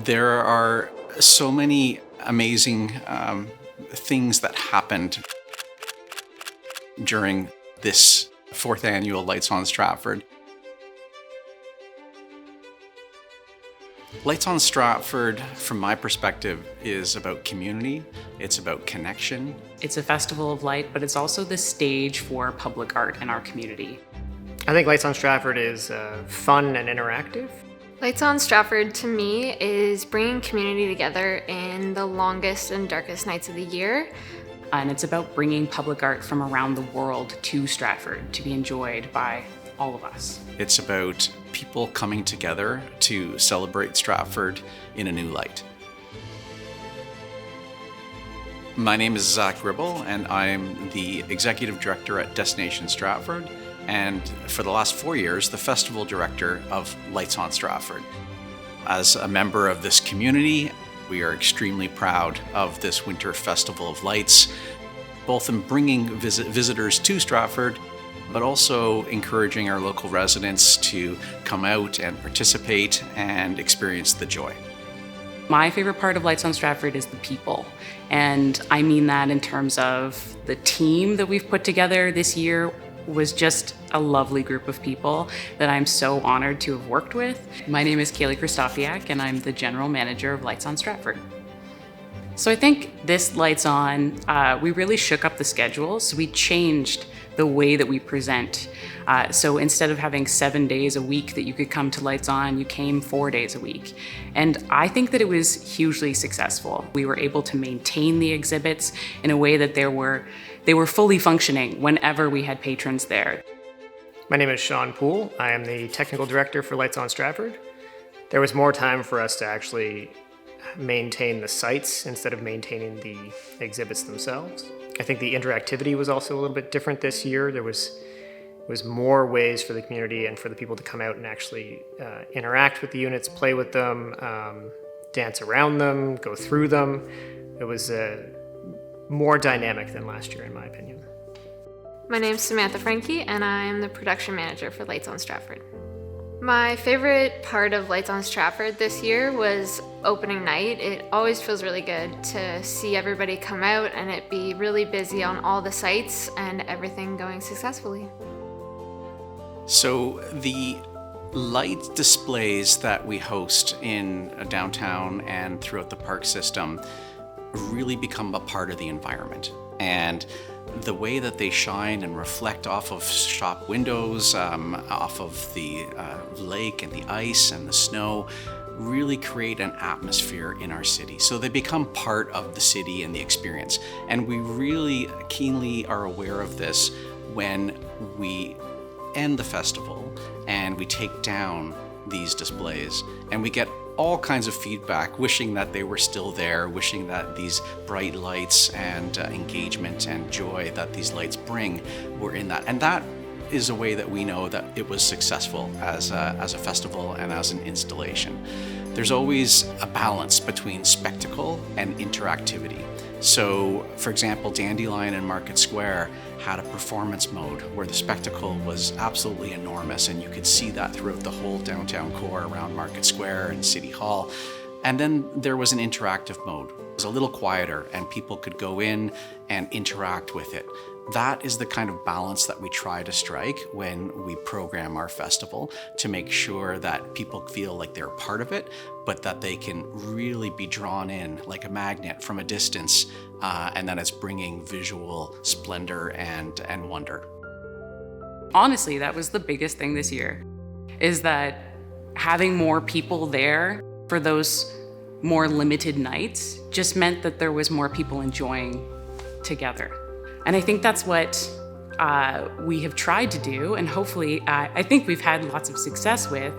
There are so many amazing things that happened during this fourth annual Lights On Stratford. Lights On Stratford, from my perspective, is about community, it's about connection. It's a festival of light, but it's also the stage for public art in our community. I think Lights on Stratford is fun and interactive. Lights on Stratford, to me, is bringing community together in the longest and darkest nights of the year. And it's about bringing public art from around the world to Stratford to be enjoyed by all of us. It's about people coming together to celebrate Stratford in a new light. My name is Zach Ribble, and I'm the Executive Director at Destination Stratford, and for the last 4 years, the Festival Director of Lights on Stratford. As a member of this community, we are extremely proud of this Winter Festival of Lights, both in bringing visitors to Stratford, but also encouraging our local residents to come out and participate and experience the joy. My favorite part of Lights on Stratford is the people. And I mean that in terms of the team that we've put together this year was just a lovely group of people that I'm so honored to have worked with. My name is Kaylee Kristofiak, and I'm the General Manager of Lights on Stratford. So I think this Lights On, we really shook up the schedule. So we changed the way that we present. So instead of having 7 days a week that you could come to Lights On, you came 4 days a week. And I think that it was hugely successful. We were able to maintain the exhibits in a way that they were fully functioning whenever we had patrons there. My name is Sean Poole. I am the Technical Director for Lights on Stratford. There was more time for us to actually maintain the sites instead of maintaining the exhibits themselves. I think the interactivity was also a little bit different this year. There was more ways for the community and for the people to come out and actually interact with the units, play with them, dance around them, go through them. It was more dynamic than last year, in my opinion. My name's Samantha Franke, and I'm the Production Manager for Lights on Stratford. My favorite part of Lights on Stratford this year was opening night. It always feels really good to see everybody come out and it be really busy on all the sites and everything going successfully. So the light displays that we host in downtown and throughout the park system really become a part of the environment. And the way that they shine and reflect off of shop windows, off of the lake and the ice and the snow, really create an atmosphere in our city. So they become part of the city and the experience. And we really keenly are aware of this when we end the festival and we take down these displays, and we get all kinds of feedback wishing that they were still there, wishing that these bright lights and engagement and joy that these lights bring were in that. And that is a way that we know that it was successful as a festival and as an installation. There's always a balance between spectacle and interactivity. So, for example, Dandelion and Market Square had a performance mode where the spectacle was absolutely enormous, and you could see that throughout the whole downtown core around Market Square and City Hall. And then there was an interactive mode. It was a little quieter, and people could go in and interact with it. That is the kind of balance that we try to strike when we program our festival, to make sure that people feel like they're a part of it, but that they can really be drawn in like a magnet from a distance, and that it's bringing visual splendor and wonder. Honestly, that was the biggest thing this year, is that having more people there for those more limited nights just meant that there was more people enjoying together. And I think that's what we have tried to do, and hopefully I think we've had lots of success with,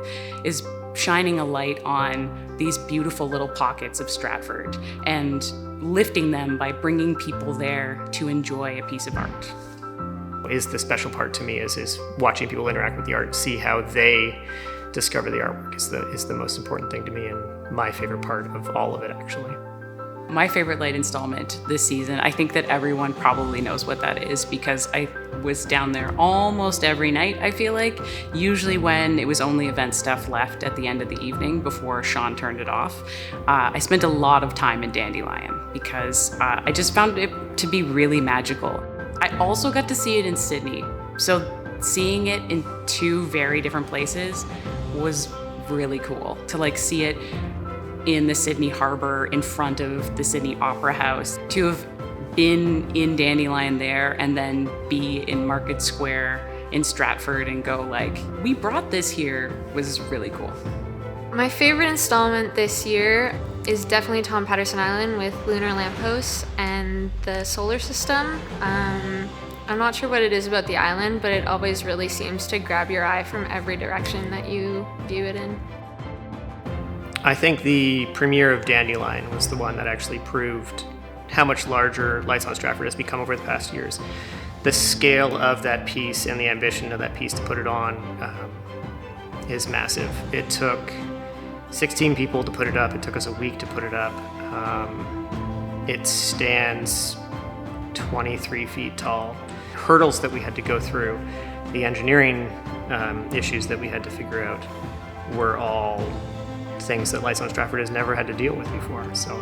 is shining a light on these beautiful little pockets of Stratford and lifting them by bringing people there to enjoy a piece of art. Is the special part to me is watching people interact with the art, see how they discover the artwork is the most important thing to me, and my favorite part of all of it, actually. My favorite light installment this season, I think that everyone probably knows what that is because I was down there almost every night, I feel like. Usually when it was only event stuff left at the end of the evening before Sean turned it off. I spent a lot of time in Dandelion because I just found it to be really magical. I also got to see it in Sydney. So seeing it in two very different places was really cool. To like see it in the Sydney Harbour in front of the Sydney Opera House, to have been in Dandelion there and then be in Market Square in Stratford and go like, we brought this here, was really cool. My favorite installment this year is definitely Tom Patterson Island with lunar lampposts and the solar system. I'm not sure what it is about the island, but it always really seems to grab your eye from every direction that you view it in. I think the premiere of Dandelion was the one that actually proved how much larger Lights on Stratford has become over the past years. The scale of that piece and the ambition of that piece to put it on is massive. It took 16 people to put it up. It took us a week to put it up. It stands 23 feet tall. Hurdles that we had to go through, the engineering issues that we had to figure out were all things that Lights on Stratford has never had to deal with before, so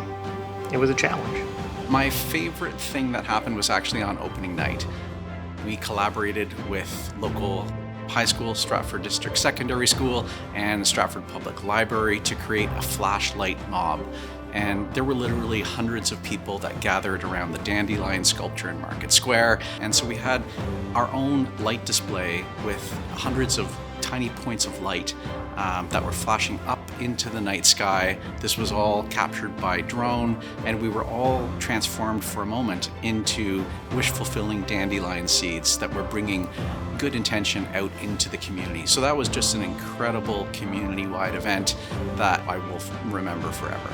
it was a challenge. My favorite thing that happened was actually on opening night. We collaborated with local high school, Stratford District Secondary School, and Stratford Public Library to create a flashlight mob. And there were literally hundreds of people that gathered around the Dandelion sculpture in Market Square. And so we had our own light display with hundreds of tiny points of light that were flashing up into the night sky. This was all captured by drone, and we were all transformed for a moment into wish-fulfilling dandelion seeds that were bringing good intention out into the community. So that was just an incredible community-wide event that I will remember forever.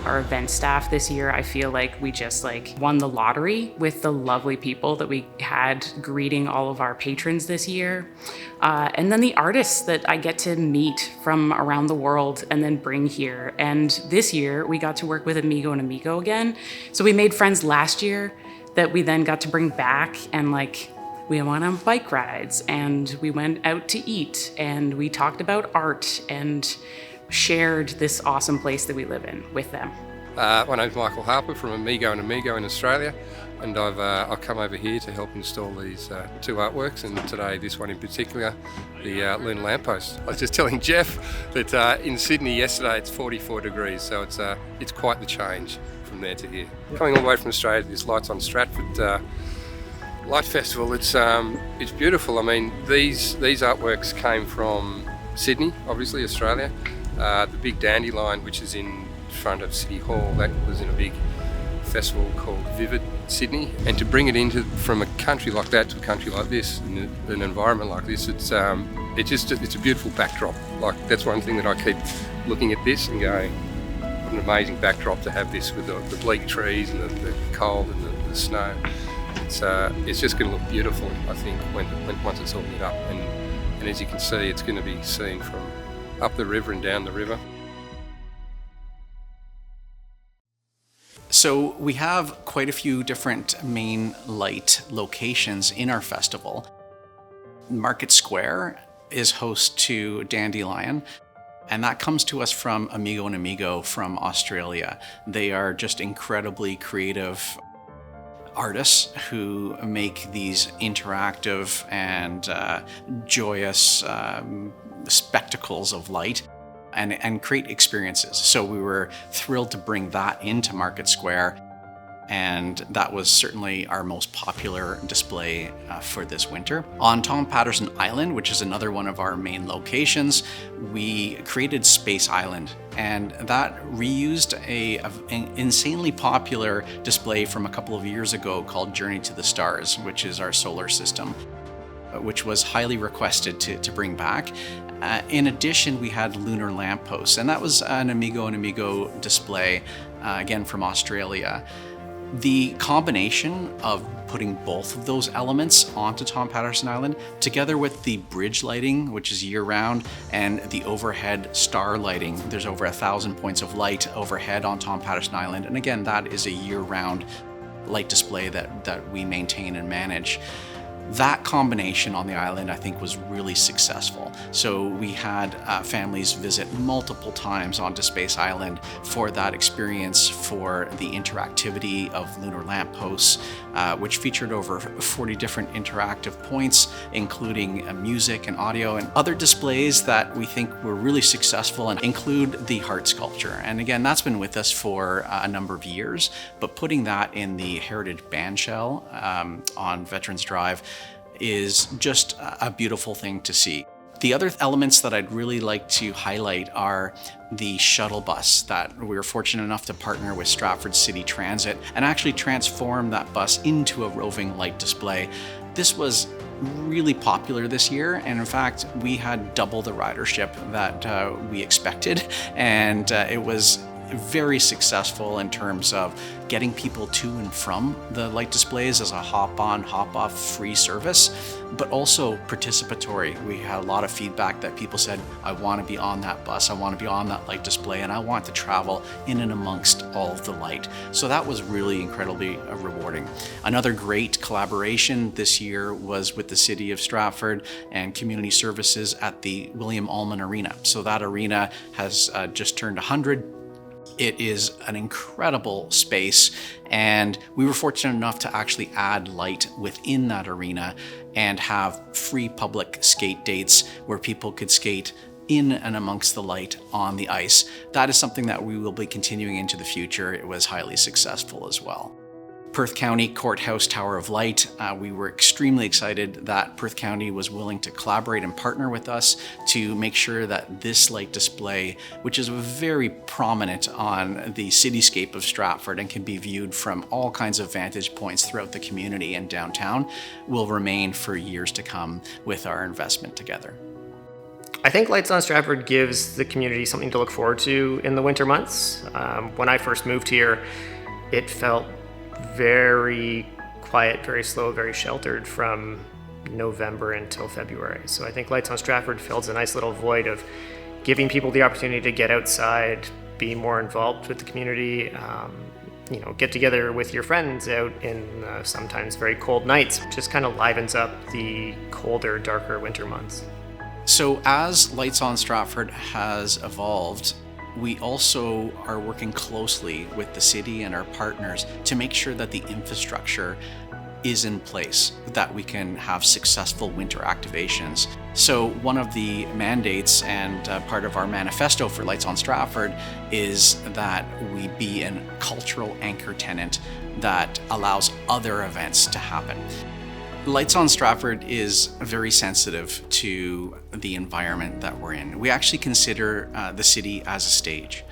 Our event staff this year, I feel like we just won the lottery with the lovely people that we had greeting all of our patrons this year. And then the artists that I get to meet from around the world and then bring here. And this year we got to work with Amigo and Amigo again. So we made friends last year that we then got to bring back, and we went on bike rides and we went out to eat and we talked about art and shared this awesome place that we live in with them. My name's Michael Harper from Amigo and Amigo in Australia, and I've come over here to help install these two artworks, and today this one in particular, the lunar lamppost. I was just telling Jeff that in Sydney yesterday it's 44 degrees, so it's quite the change from there to here. Coming all the way from Australia to this Lights on Stratford Light Festival, it's beautiful. I mean, these artworks came from Sydney, obviously Australia. The big dandelion, which is in front of City Hall, that was in a big festival called Vivid Sydney. And to bring it from a country like that to a country like this, in an environment like this, it's a beautiful backdrop. That's one thing that I keep looking at this and going, what an amazing backdrop to have this with the bleak trees and the cold and the snow. It's just going to look beautiful, I think, once it's all lit up. And as you can see, it's going to be seen from up the river and down the river. So we have quite a few different main light locations in our festival. Market Square is host to Dandelion, and that comes to us from Amigo and Amigo from Australia. They are just incredibly creative artists who make these interactive and joyous spectacles of light and create experiences. So we were thrilled to bring that into Market Square, and that was certainly our most popular display for this winter. On Tom Patterson Island, which is another one of our main locations, we created Space Island, and that reused an insanely popular display from a couple of years ago called Journey to the Stars, which is our solar system, which was highly requested to bring back. In addition, we had lunar lampposts, and that was an Amigo and Amigo display, again from Australia. The combination of putting both of those elements onto Tom Patterson Island, together with the bridge lighting, which is year-round, and the overhead star lighting. There's over 1,000 points of light overhead on Tom Patterson Island, and again, that is a year-round light display that we maintain and manage. That combination on the island, I think, was really successful. So we had families visit multiple times onto Space Island for that experience, for the interactivity of lunar lampposts, which featured over 40 different interactive points, including music and audio and other displays that we think were really successful, and include the heart sculpture. And again, that's been with us for a number of years, but putting that in the Heritage Bandshell on Veterans Drive is just a beautiful thing to see. The other elements that I'd really like to highlight are the shuttle bus that we were fortunate enough to partner with Stratford City Transit and actually transform that bus into a roving light display. This was really popular this year, and in fact we had double the ridership that we expected, and it was very successful in terms of getting people to and from the light displays as a hop-on, hop-off free service, but also participatory. We had a lot of feedback that people said, I want to be on that bus, I want to be on that light display, and I want to travel in and amongst all of the light. So that was really incredibly rewarding. Another great collaboration this year was with the City of Stratford and Community Services at the William Allman Arena. So that arena has just turned 100. It is an incredible space, and we were fortunate enough to actually add light within that arena and have free public skate dates where people could skate in and amongst the light on the ice. That is something that we will be continuing into the future. It was highly successful as well. Perth County Courthouse Tower of Light. We were extremely excited that Perth County was willing to collaborate and partner with us to make sure that this light display, which is very prominent on the cityscape of Stratford and can be viewed from all kinds of vantage points throughout the community and downtown, will remain for years to come with our investment together. I think Lights On Stratford gives the community something to look forward to in the winter months. When I first moved here, it felt very quiet, very slow, very sheltered from November until February. So I think Lights on Stratford fills a nice little void of giving people the opportunity to get outside, be more involved with the community, get together with your friends out in sometimes very cold nights. Just kind of livens up the colder, darker winter months. So as Lights on Stratford has evolved, we also are working closely with the city and our partners to make sure that the infrastructure is in place, that we can have successful winter activations. So one of the mandates and part of our manifesto for Lights on Stratford is that we be a cultural anchor tenant that allows other events to happen. Lights on Stratford is very sensitive to the environment that we're in. We actually consider the city as a stage.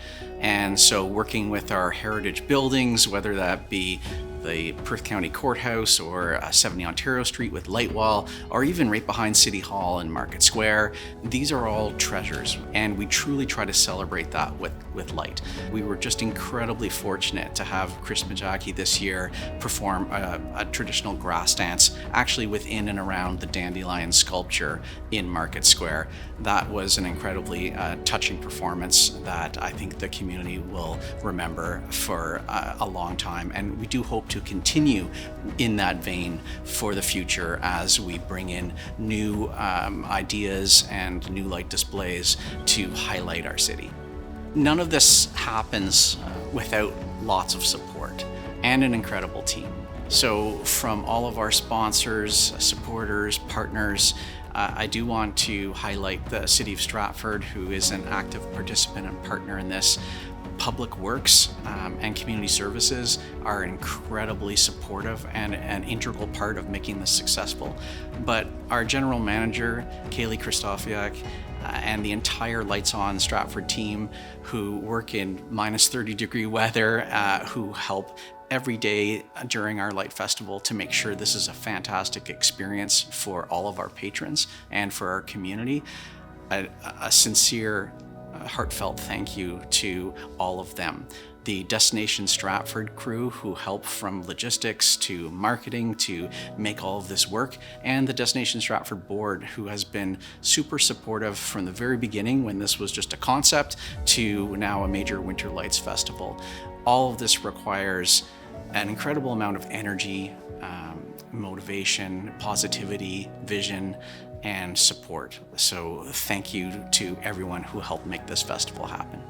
And so working with our heritage buildings, whether that be the Perth County Courthouse or 70 Ontario Street with Lightwall, or even right behind City Hall and Market Square, these are all treasures, and we truly try to celebrate that with light. We were just incredibly fortunate to have Chris Majaki this year perform a traditional grass dance actually within and around the dandelion sculpture in Market Square. That was an incredibly touching performance that I think the community will remember for a long time, and we do hope to continue in that vein for the future as we bring in new ideas and new light displays to highlight our city. None of this happens without lots of support and an incredible team. So from all of our sponsors, supporters, partners, I do want to highlight the City of Stratford, who is an active participant and partner in this. Public Works and Community Services are incredibly supportive and an integral part of making this successful. But our General Manager, Kaylee Kristofiak, and the entire Lights On Stratford team, who work in minus 30-degree weather, who help every day during our Light Festival to make sure this is a fantastic experience for all of our patrons and for our community. A sincere, heartfelt thank you to all of them. the Destination Stratford crew who help from logistics to marketing to make all of this work, and the Destination Stratford board who has been super supportive from the very beginning when this was just a concept to now a major Winter Lights Festival. All of this requires an incredible amount of energy, motivation, positivity, vision, and support. So thank you to everyone who helped make this festival happen.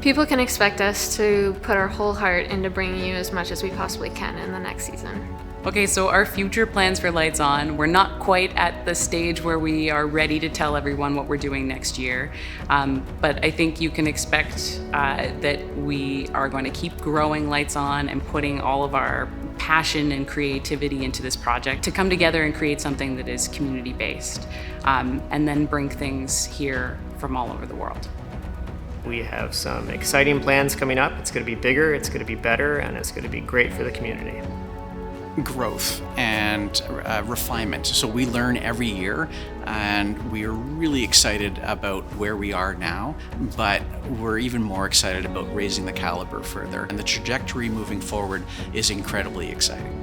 People can expect us to put our whole heart into bringing you as much as we possibly can in the next season. Okay, so our future plans for Lights On, we're not quite at the stage where we are ready to tell everyone what we're doing next year, but I think you can expect that we are going to keep growing Lights On and putting all of our passion and creativity into this project to come together and create something that is community-based, and then bring things here from all over the world. We have some exciting plans coming up. It's going to be bigger, it's going to be better, and it's going to be great for the community. Growth and refinement. So we learn every year, and we are really excited about where we are now, but we're even more excited about raising the caliber further. And the trajectory moving forward is incredibly exciting.